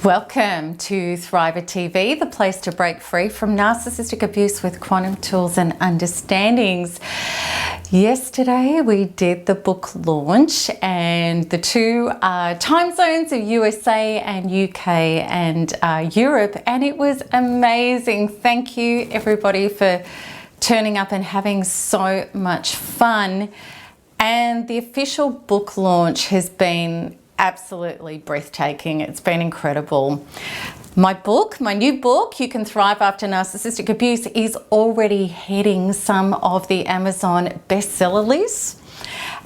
Welcome to Thriver TV, the place to break free from narcissistic abuse with quantum tools and understandings. Yesterday we did the book launch, and the two time zones of USA and UK and Europe, and it was amazing. Thank you everybody for turning up and having so much fun. And the official book launch has been absolutely breathtaking. It's been incredible. My new book, You Can Thrive After Narcissistic Abuse, is already hitting some of the Amazon bestseller lists.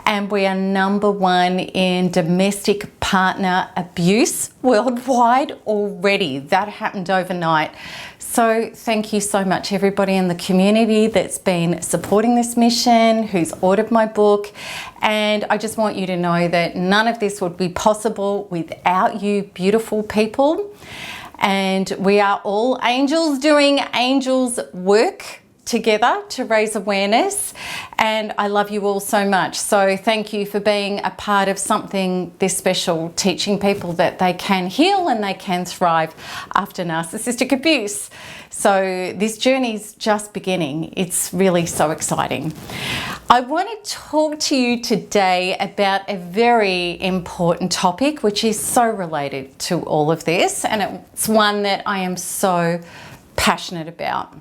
And we are #1 in domestic partner abuse worldwide already. That happened overnight. So thank you so much everybody in the community that's been supporting this mission, who's ordered my book. And I just want you to know that none of this would be possible without you beautiful people. And we are all angels doing angels work together to raise awareness, and I love you all so much. So thank you for being a part of something this special, teaching people that they can heal and they can thrive after narcissistic abuse. So this journey's just beginning. It's really so exciting. I want to talk to you today about a very important topic which is so related to all of this, and it's one that I am so passionate about.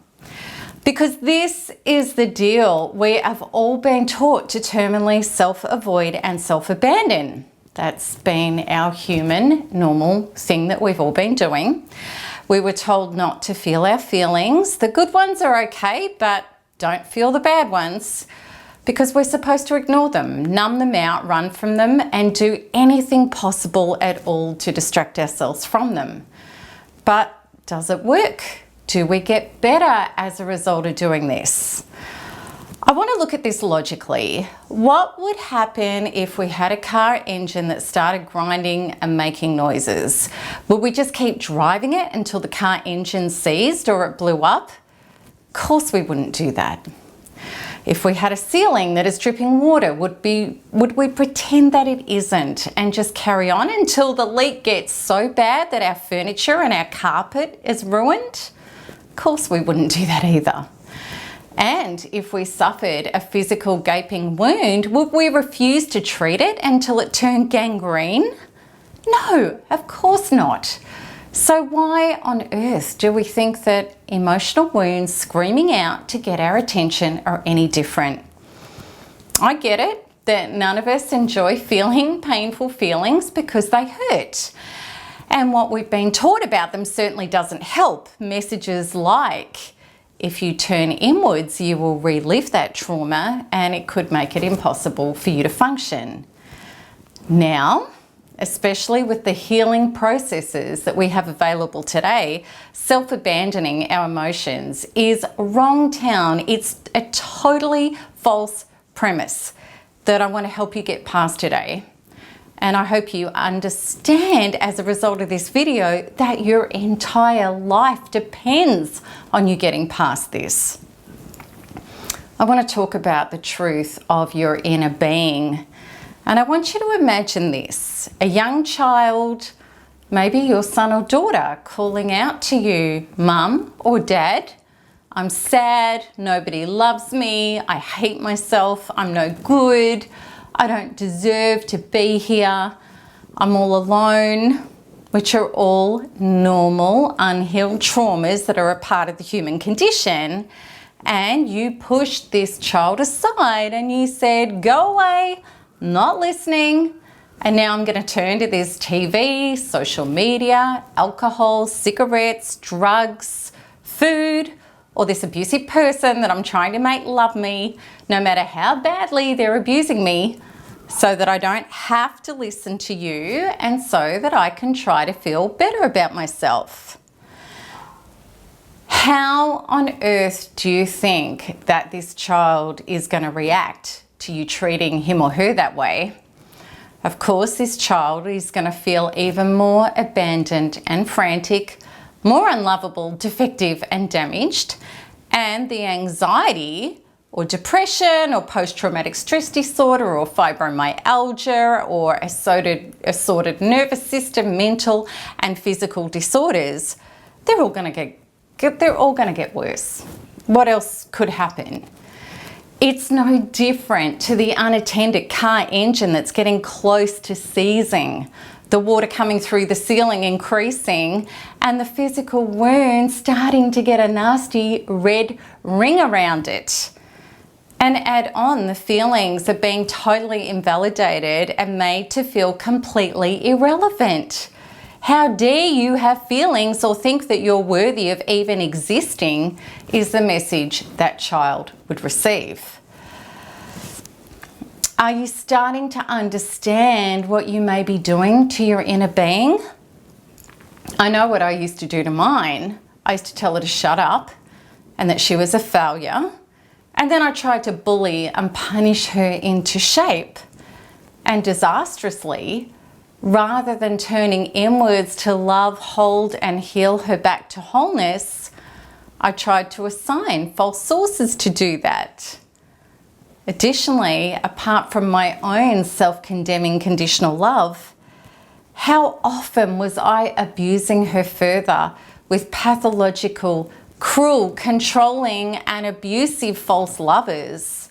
Because this is the deal. We have all been taught to terminally self-avoid and self-abandon. That's been our human, normal thing that we've all been doing. We were told not to feel our feelings. The good ones are okay, but don't feel the bad ones, because we're supposed to ignore them, numb them out, run from them, and do anything possible at all to distract ourselves from them. But does it work? Do we get better as a result of doing this? I want to look at this logically. What would happen if we had a car engine that started grinding and making noises? Would we just keep driving it until the car engine seized or it blew up? Of course we wouldn't do that. If we had a ceiling that is dripping water, would we pretend that it isn't and just carry on until the leak gets so bad that our furniture and our carpet is ruined? Of course we wouldn't do that either. And if we suffered a physical gaping wound, would we refuse to treat it until it turned gangrene? No, of course not. So why on earth do we think that emotional wounds screaming out to get our attention are any different? I get it that none of us enjoy feeling painful feelings because they hurt. And what we've been taught about them certainly doesn't help. Messages like, if you turn inwards, you will relive that trauma and it could make it impossible for you to function. Now, especially with the healing processes that we have available today, self-abandoning our emotions is wrong town. It's a totally false premise that I want to help you get past today. And I hope you understand as a result of this video that your entire life depends on you getting past this. I want to talk about the truth of your inner being. And I want you to imagine this: a young child, maybe your son or daughter, calling out to you, "Mum or Dad, I'm sad, nobody loves me, I hate myself, I'm no good, I don't deserve to be here, I'm all alone," which are all normal, unhealed traumas that are a part of the human condition. And you pushed this child aside and you said, "Go away, not listening." And now I'm going to turn to this TV, social media, alcohol, cigarettes, drugs, food, or this abusive person that I'm trying to make love me, no matter how badly they're abusing me, so that I don't have to listen to you and so that I can try to feel better about myself. How on earth do you think that this child is going to react to you treating him or her that way? Of course, this child is going to feel even more abandoned and frantic, more unlovable, defective and damaged, and the anxiety or depression or post-traumatic stress disorder or fibromyalgia or assorted nervous system, mental and physical disorders, they're all going to get worse. What else could happen? It's no different to the unattended car engine that's getting close to seizing, the water coming through the ceiling increasing, and the physical wound starting to get a nasty red ring around it. And add on the feelings of being totally invalidated and made to feel completely irrelevant. How dare you have feelings or think that you're worthy of even existing is the message that child would receive. Are you starting to understand what you may be doing to your inner being? I know what I used to do to mine. I used to tell her to shut up and that she was a failure. And then I tried to bully and punish her into shape. And disastrously, rather than turning inwards to love, hold and heal her back to wholeness, I tried to assign false sources to do that. Additionally, apart from my own self-condemning conditional love, how often was I abusing her further with pathological, cruel, controlling and abusive false lovers,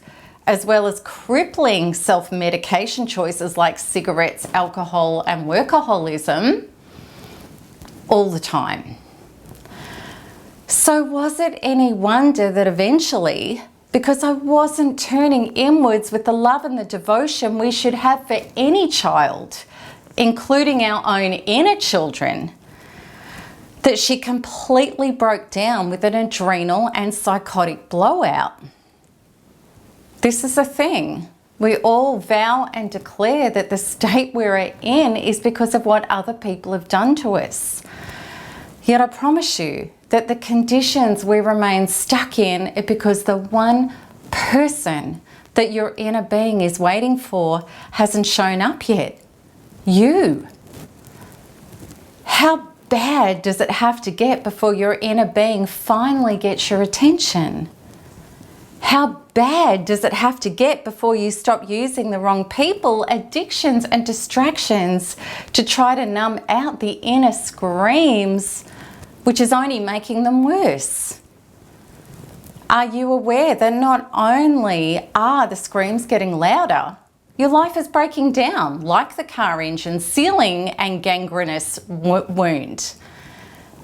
as well as crippling self-medication choices like cigarettes, alcohol and workaholism all the time. So was it any wonder that eventually, because I wasn't turning inwards with the love and the devotion we should have for any child, including our own inner children, that she completely broke down with an adrenal and psychotic blowout. This is a thing. We all vow and declare that the state we're in is because of what other people have done to us. Yet I promise you that the conditions we remain stuck in are because the one person that your inner being is waiting for hasn't shown up yet. You. How bad does it have to get before your inner being finally gets your attention? How bad does it have to get before you stop using the wrong people, addictions and distractions to try to numb out the inner screams, which is only making them worse? Are you aware that not only are the screams getting louder, your life is breaking down like the car engine, sealing and gangrenous wound?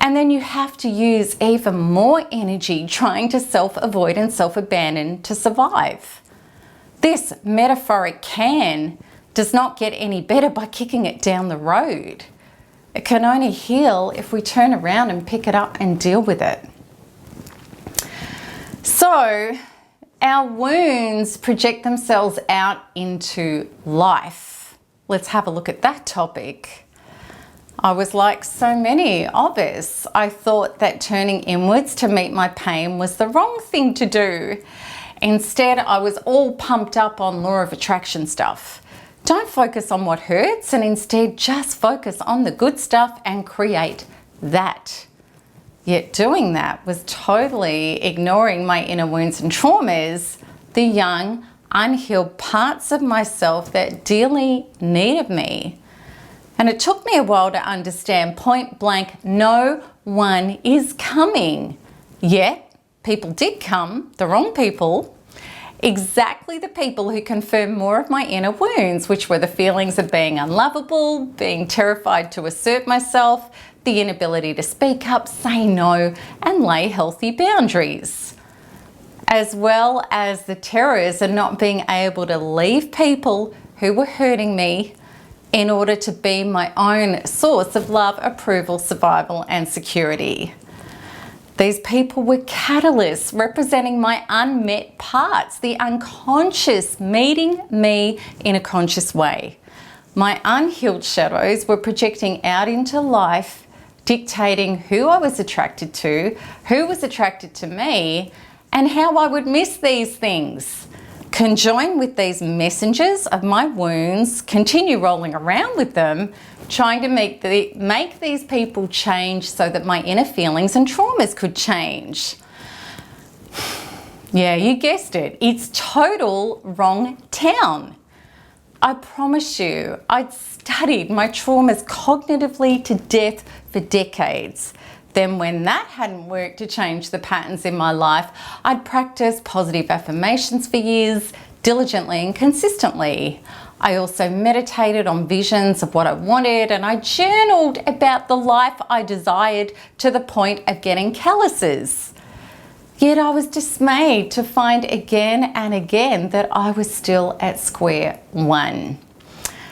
And then you have to use even more energy trying to self-avoid and self-abandon to survive. This metaphoric can does not get any better by kicking it down the road. It can only heal if we turn around and pick it up and deal with it. So, our wounds project themselves out into life. Let's have a look at that topic. I was like so many of us. I thought that turning inwards to meet my pain was the wrong thing to do. Instead, I was all pumped up on law of attraction stuff. Don't focus on what hurts and instead just focus on the good stuff and create that. Yet doing that was totally ignoring my inner wounds and traumas, the young, unhealed parts of myself that dearly needed me. And it took me a while to understand point blank, no one is coming. Yet, people did come, the wrong people. Exactly the people who confirmed more of my inner wounds, which were the feelings of being unlovable, being terrified to assert myself, the inability to speak up, say no, and lay healthy boundaries. As well as the terrors of not being able to leave people who were hurting me in order to be my own source of love, approval, survival, and security. These people were catalysts representing my unmet parts, the unconscious meeting me in a conscious way. My unhealed shadows were projecting out into life, dictating who I was attracted to, who was attracted to me, and how I would miss these things. Conjoined with these messengers of my wounds, continue rolling around with them, trying to make these people change so that my inner feelings and traumas could change. Yeah, you guessed it. It's total wrong town. I promise you, I'd studied my traumas cognitively to death for decades. Then when that hadn't worked to change the patterns in my life, I'd practiced positive affirmations for years, diligently and consistently. I also meditated on visions of what I wanted, and I journaled about the life I desired to the point of getting calluses. Yet I was dismayed to find again and again that I was still at square one.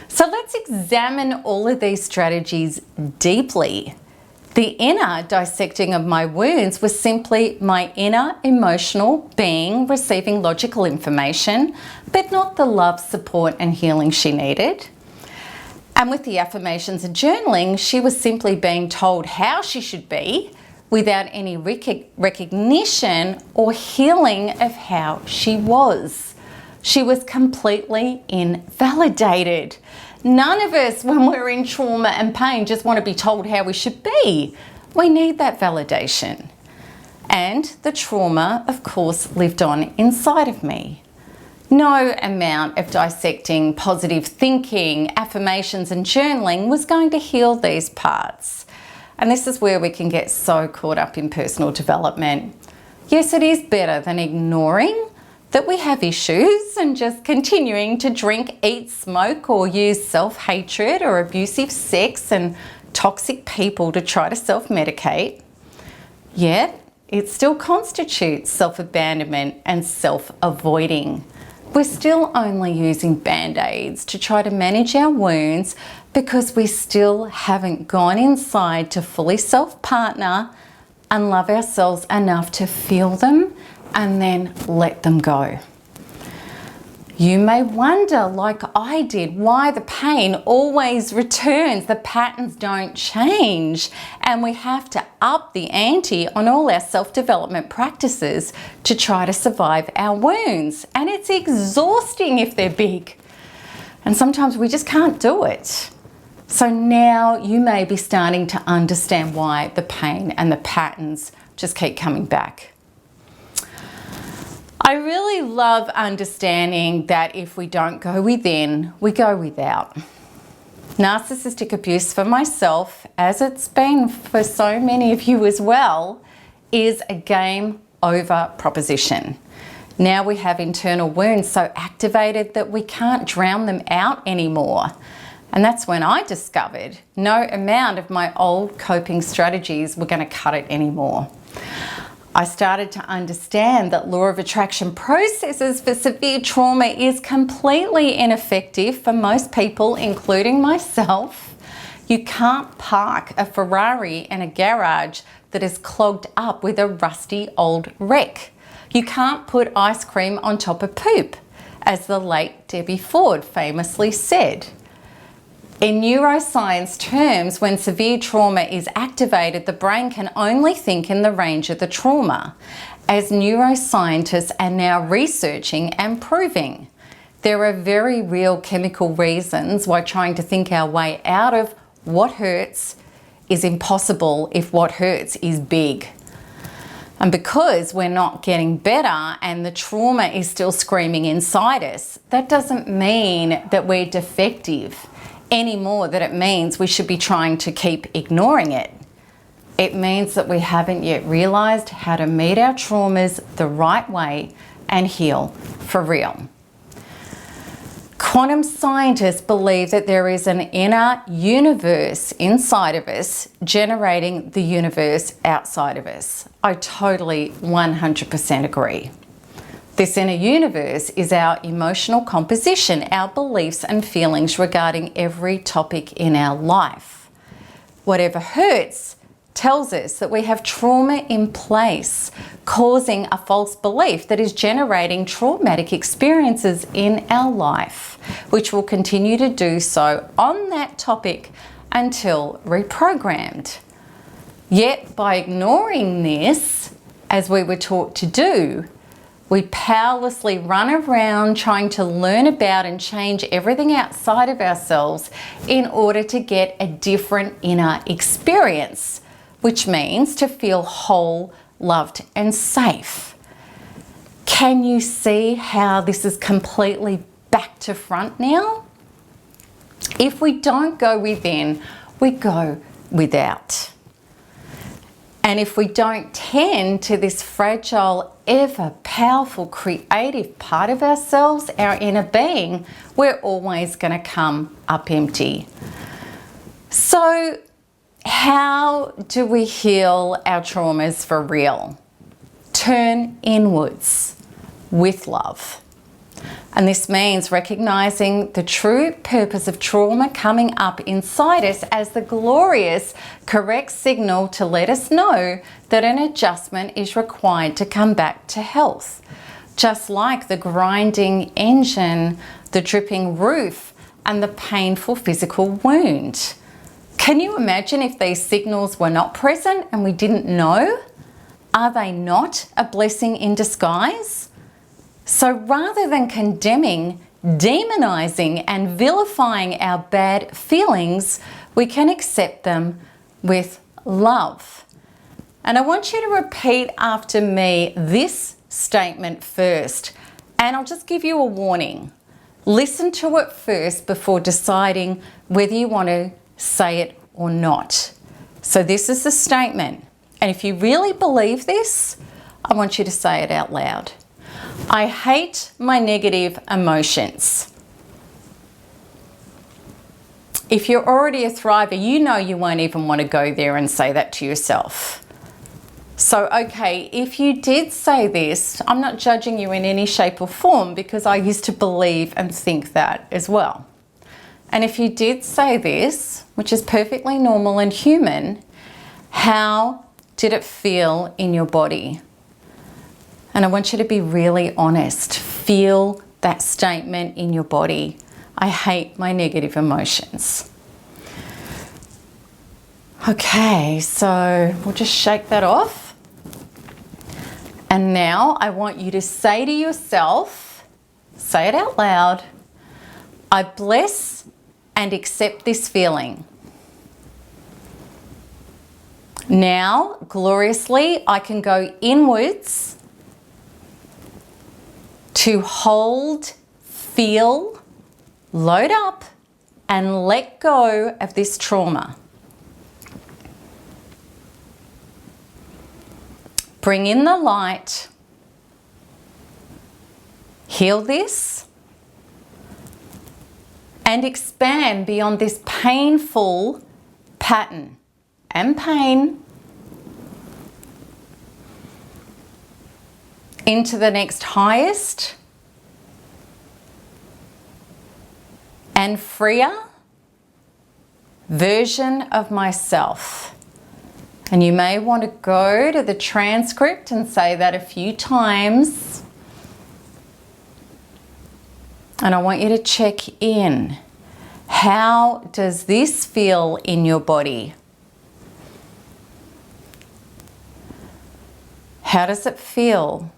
So let's examine all of these strategies deeply. The inner dissecting of my wounds was simply my inner emotional being receiving logical information, but not the love, support and healing she needed. And with the affirmations and journaling, she was simply being told how she should be without any recognition or healing of how she was. She was completely invalidated. None of us, when we're in trauma and pain, just want to be told how we should be. We need that validation. And the trauma, of course, lived on inside of me. No amount of dissecting, positive thinking, affirmations and journaling was going to heal these parts. And this is where we can get so caught up in personal development. Yes, it is better than ignoring that we have issues and just continuing to drink, eat, smoke, or use self-hatred or abusive sex and toxic people to try to self-medicate. Yet, it still constitutes self-abandonment and self-avoiding. We're still only using band-aids to try to manage our wounds because we still haven't gone inside to fully self-partner and love ourselves enough to feel them and then let them go. You may wonder, like I did, why the pain always returns. The patterns don't change, and we have to up the ante on all our self-development practices to try to survive our wounds. And it's exhausting if they're big. And sometimes we just can't do it. So now you may be starting to understand why the pain and the patterns just keep coming back. I really love understanding that if we don't go within, we go without. Narcissistic abuse for myself, as it's been for so many of you as well, is a game over proposition. Now we have internal wounds so activated that we can't drown them out anymore. And that's when I discovered no amount of my old coping strategies were going to cut it anymore. I started to understand that law of attraction processes for severe trauma is completely ineffective for most people, including myself. You can't park a Ferrari in a garage that is clogged up with a rusty old wreck. You can't put ice cream on top of poop, as the late Debbie Ford famously said. In neuroscience terms, when severe trauma is activated, the brain can only think in the range of the trauma, as neuroscientists are now researching and proving. There are very real chemical reasons why trying to think our way out of what hurts is impossible if what hurts is big. And because we're not getting better and the trauma is still screaming inside us, that doesn't mean that we're defective any more than it means we should be trying to keep ignoring it. It means that we haven't yet realized how to meet our traumas the right way and heal for real. Quantum scientists believe that there is an inner universe inside of us generating the universe outside of us. I totally 100% agree. This inner universe is our emotional composition, our beliefs and feelings regarding every topic in our life. Whatever hurts tells us that we have trauma in place, causing a false belief that is generating traumatic experiences in our life, which will continue to do so on that topic until reprogrammed. Yet by ignoring this, as we were taught to do, we powerlessly run around trying to learn about and change everything outside of ourselves in order to get a different inner experience, which means to feel whole, loved, and safe. Can you see how this is completely back to front now? If we don't go within, we go without. And if we don't tend to this fragile, ever powerful, creative part of ourselves, our inner being, we're always going to come up empty. So how do we heal our traumas for real? Turn inwards with love. And this means recognizing the true purpose of trauma coming up inside us as the glorious, correct signal to let us know that an adjustment is required to come back to health. Just like the grinding engine, the dripping roof, and the painful physical wound. Can you imagine if these signals were not present and we didn't know? Are they not a blessing in disguise? So rather than condemning, demonizing, and vilifying our bad feelings, we can accept them with love. And I want you to repeat after me this statement first, and I'll just give you a warning. Listen to it first before deciding whether you want to say it or not. So this is the statement, and if you really believe this, I want you to say it out loud. I hate my negative emotions. If you're already a thriver, you know you won't even want to go there and say that to yourself. So, okay, if you did say this, I'm not judging you in any shape or form because I used to believe and think that as well. And if you did say this, which is perfectly normal and human, how did it feel in your body? And I want you to be really honest. Feel that statement in your body. I hate my negative emotions. Okay, so we'll just shake that off. And now I want you to say to yourself, say it out loud, I bless and accept this feeling. Now, gloriously, I can go inwards to hold, feel, load up, and let go of this trauma. Bring in the light, heal this, and expand beyond this painful pattern and pain into the next highest and freer version of myself. And you may want to go to the transcript and say that a few times. And I want you to check in. How does this feel in your body? How does it feel?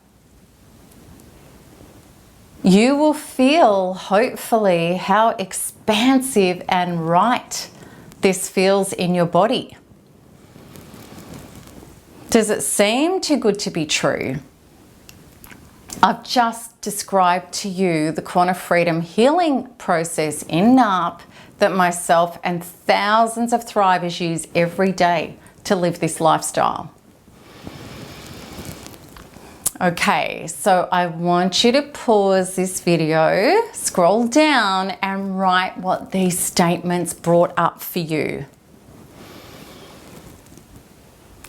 You will feel, hopefully, how expansive and right this feels in your body. Does it seem too good to be true? I've just described to you the Quantum Freedom healing process in NARP that myself and thousands of thrivers use every day to live this lifestyle. Okay, so I want you to pause this video, scroll down, and write what these statements brought up for you.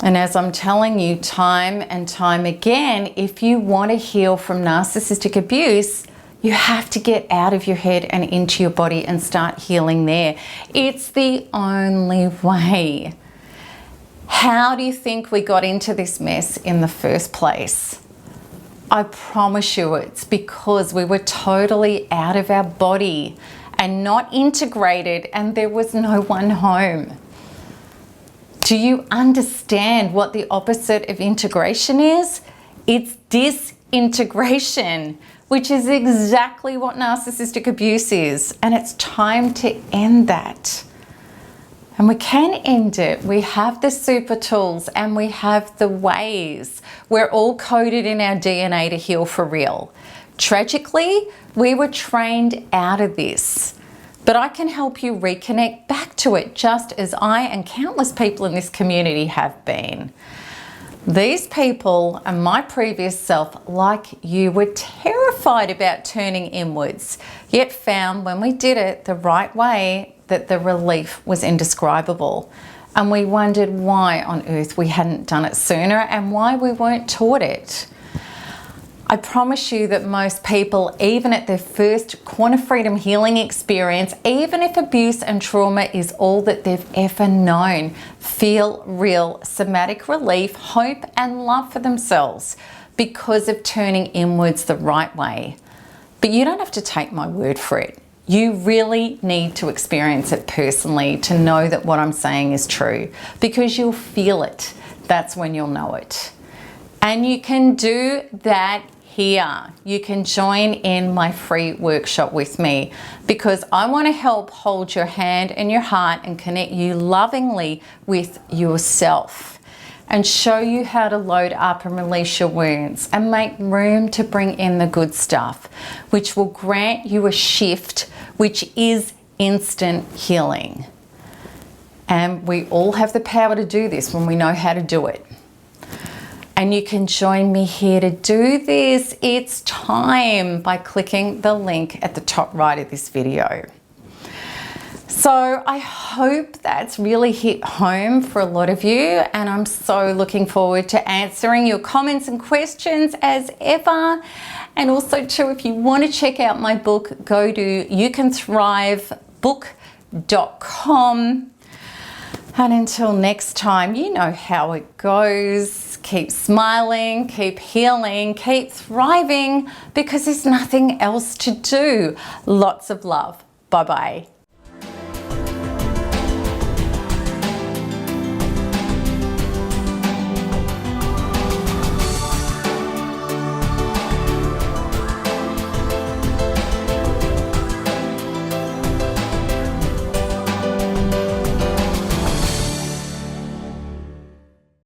And as I'm telling you time and time again, if you want to heal from narcissistic abuse, you have to get out of your head and into your body and start healing there. It's the only way. How do you think we got into this mess in the first place? I promise you it's because we were totally out of our body and not integrated, and there was no one home. Do you understand what the opposite of integration is? It's disintegration, which is exactly what narcissistic abuse is, and it's time to end that. And we can end it. We have the super tools and we have the ways. We're all coded in our DNA to heal for real. Tragically, we were trained out of this. But I can help you reconnect back to it, just as I and countless people in this community have been. These people and my previous self, like you, were terrified about turning inwards, yet found when we did it the right way that the relief was indescribable. And we wondered why on earth we hadn't done it sooner and why we weren't taught it. I promise you that most people, even at their first quantum freedom healing experience, even if abuse and trauma is all that they've ever known, feel real somatic relief, hope, and love for themselves because of turning inwards the right way. But you don't have to take my word for it. You really need to experience it personally to know that what I'm saying is true, because you'll feel it. That's when you'll know it. And you can do that here. You can join in my free workshop with me, because I want to help hold your hand and your heart and connect you lovingly with yourself and show you how to load up and release your wounds and make room to bring in the good stuff, which will grant you a shift, which is instant healing. And we all have the power to do this when we know how to do it. And you can join me here to do this. It's time by clicking the link at the top right of this video. So I hope that's really hit home for a lot of you, and I'm so looking forward to answering your comments and questions as ever. And also too, if you want to check out my book, go to youkanthrivebook.com. And until next time, you know how it goes. Keep smiling, keep healing, keep thriving, because there's nothing else to do. Lots of love. Bye-bye.